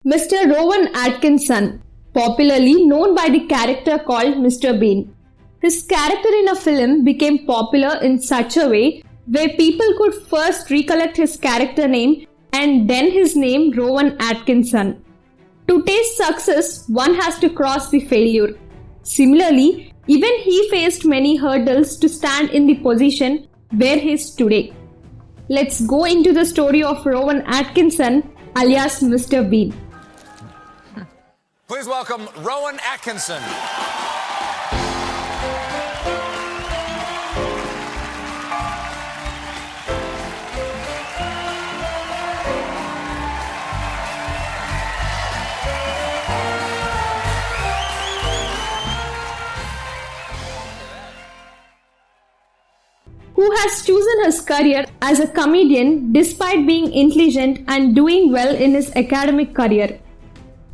Mr. Rowan Atkinson, popularly known by the character called Mr. Bean. His character in a film became popular in such a way where people could first recollect his character name and then his name Rowan Atkinson. To taste success, one has to cross the failure. Similarly, even he faced many hurdles to stand in the position where he is today. Let's go into the story of Rowan Atkinson, alias Mr. Bean. Please welcome Rowan Atkinson. Who has chosen his career as a comedian despite being intelligent and doing well in his academic career.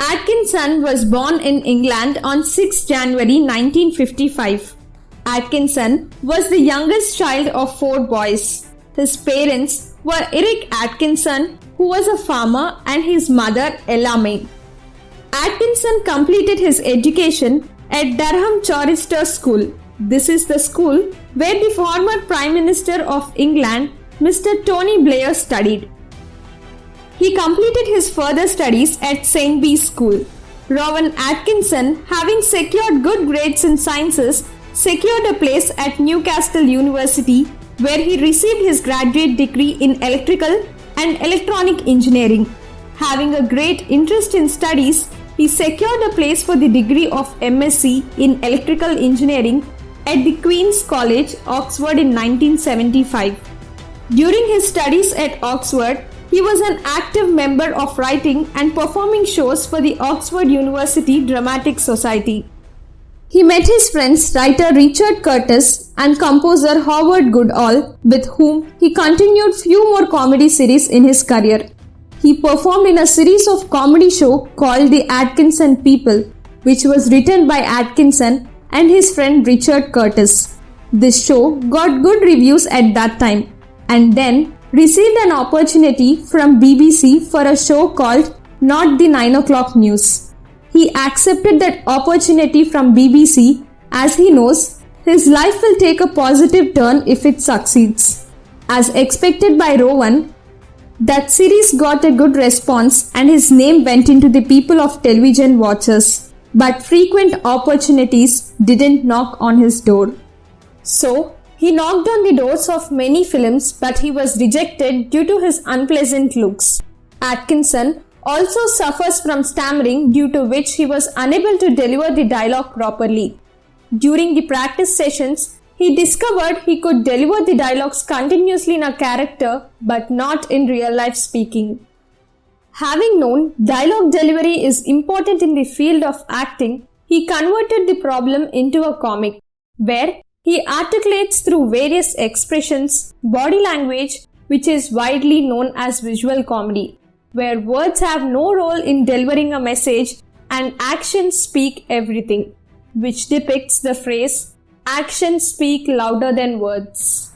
Atkinson was born in England on 6 January 1955. Atkinson was the youngest child of 4 boys. His parents were Eric Atkinson, who was a farmer, and his mother Ella May. Atkinson completed his education at Durham Chorister School. This is the school where the former Prime Minister of England, Mr. Tony Blair, studied. He completed his further studies at St. Bees School. Rowan Atkinson, having secured good grades in sciences, secured a place at Newcastle University where he received his graduate degree in electrical and electronic engineering. Having a great interest in studies, he secured a place for the degree of MSc in electrical engineering at the Queen's College, Oxford in 1975. During his studies at Oxford, he was an active member of writing and performing shows for the Oxford University Dramatic Society. He met his friends writer Richard Curtis and composer Howard Goodall, with whom he continued few more comedy series in his career. He performed in a series of comedy show called The Atkinson People, which was written by Atkinson and his friend Richard Curtis. This show got good reviews at that time and then received an opportunity from BBC for a show called Not the 9 o'clock News. He accepted that opportunity from BBC as he knows his life will take a positive turn if it succeeds. As expected by Rowan, that series got a good response and his name went into the people of television watchers. But frequent opportunities didn't knock on his door. So, he knocked on the doors of many films, but he was rejected due to his unpleasant looks. Atkinson also suffers from stammering, due to which he was unable to deliver the dialogue properly. During the practice sessions, he discovered he could deliver the dialogues continuously in a character, but not in real life speaking. Having known dialogue delivery is important in the field of acting, he converted the problem into a comic, where he articulates through various expressions, body language, which is widely known as visual comedy, where words have no role in delivering a message and actions speak everything, which depicts the phrase, "Actions speak louder than words."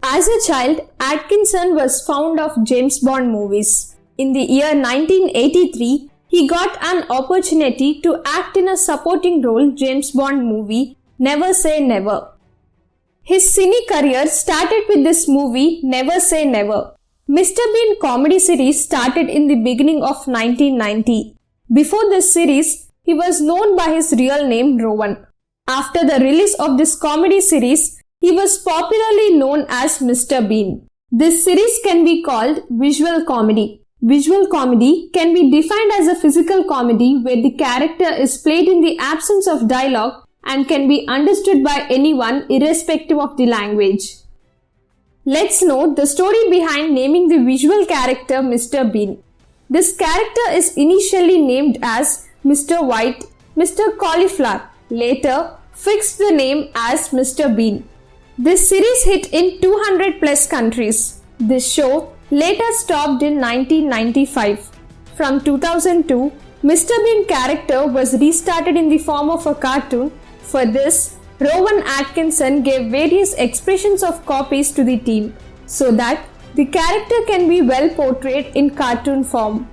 As a child, Atkinson was fond of James Bond movies. In the year 1983, he got an opportunity to act in a supporting role James Bond movie, Never Say Never. His cine career started with this movie, Never Say Never. Mr. Bean comedy series started in the beginning of 1990. Before this series, he was known by his real name Rowan. After the release of this comedy series, he was popularly known as Mr. Bean. This series can be called visual comedy. Visual comedy can be defined as a physical comedy where the character is played in the absence of dialogue and can be understood by anyone irrespective of the language. Let's know the story behind naming the visual character Mr. Bean. This character is initially named as Mr. White, Mr. Cauliflower, later fixed the name as Mr. Bean. This series hit in 200 plus countries. This show later stopped in 1995. From 2002, Mr. Bean character was restarted in the form of a cartoon. For this, Rowan Atkinson gave various expressions of copies to the team so that the character can be well portrayed in cartoon form.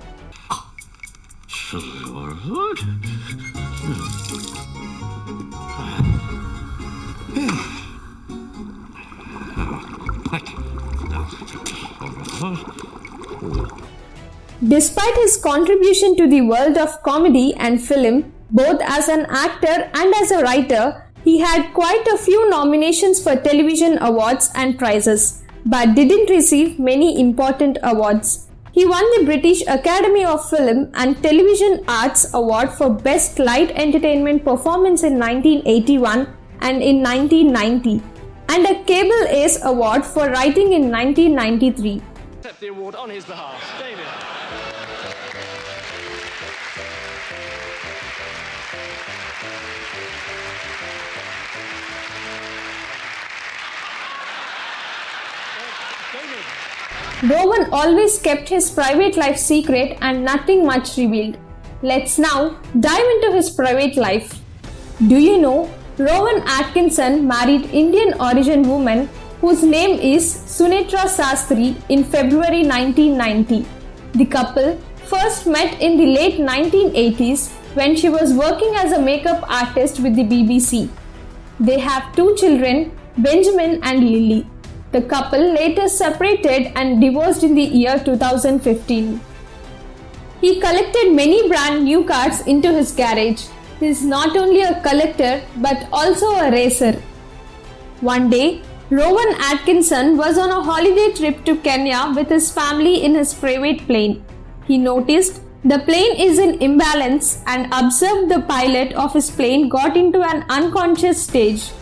Despite his contribution to the world of comedy and film, both as an actor and as a writer, he had quite a few nominations for television awards and prizes, but didn't receive many important awards. He won the British Academy of Film and Television Arts Award for Best Light Entertainment Performance in 1981 and in 1990, and a Cable Ace Award for Writing in 1993. Accept the award on his behalf. David. Rowan always kept his private life secret and nothing much revealed. Let's now dive into his private life. Do you know Rowan Atkinson married Indian origin woman whose name is Sunetra Sastry in February 1990. The couple first met in the late 1980s when she was working as a makeup artist with the BBC. They have two children, Benjamin and Lily. The couple later separated and divorced in the year 2015. He collected many brand new cars into his garage. He is not only a collector but also a racer. One day, Rowan Atkinson was on a holiday trip to Kenya with his family in his private plane. He noticed the plane is in imbalance and observed the pilot of his plane got into an unconscious stage.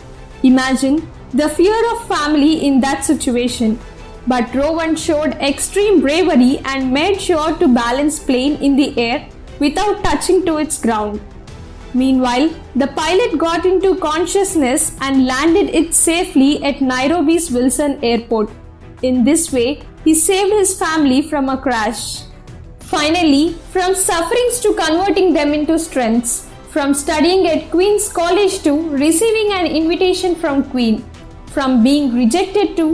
Imagine the fear of family in that situation. But Rowan showed extreme bravery and made sure to balance plane in the air without touching to its ground. Meanwhile, the pilot got into consciousness and landed it safely at Nairobi's Wilson Airport. In this way, he saved his family from a crash. Finally, from sufferings to converting them into strengths, from studying at Queen's College to receiving an invitation from Queen, from being rejected to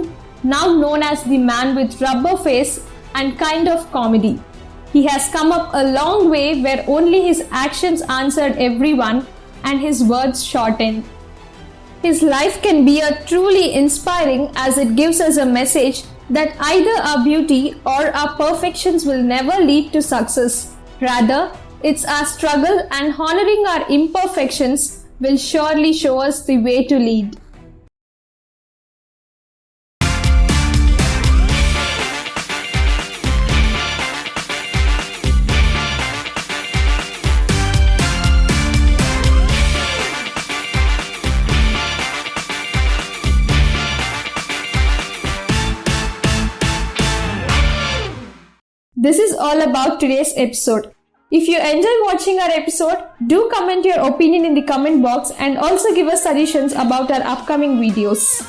now known as the man with rubber face and kind of comedy. He has come up a long way where only his actions answered everyone and his words shortened. His life can be a truly inspiring as it gives us a message that either our beauty or our perfections will never lead to success. Rather, it's our struggle and honoring our imperfections will surely show us the way to lead. This is all about today's episode. If you enjoy watching our episode, do comment your opinion in the comment box and also give us suggestions about our upcoming videos.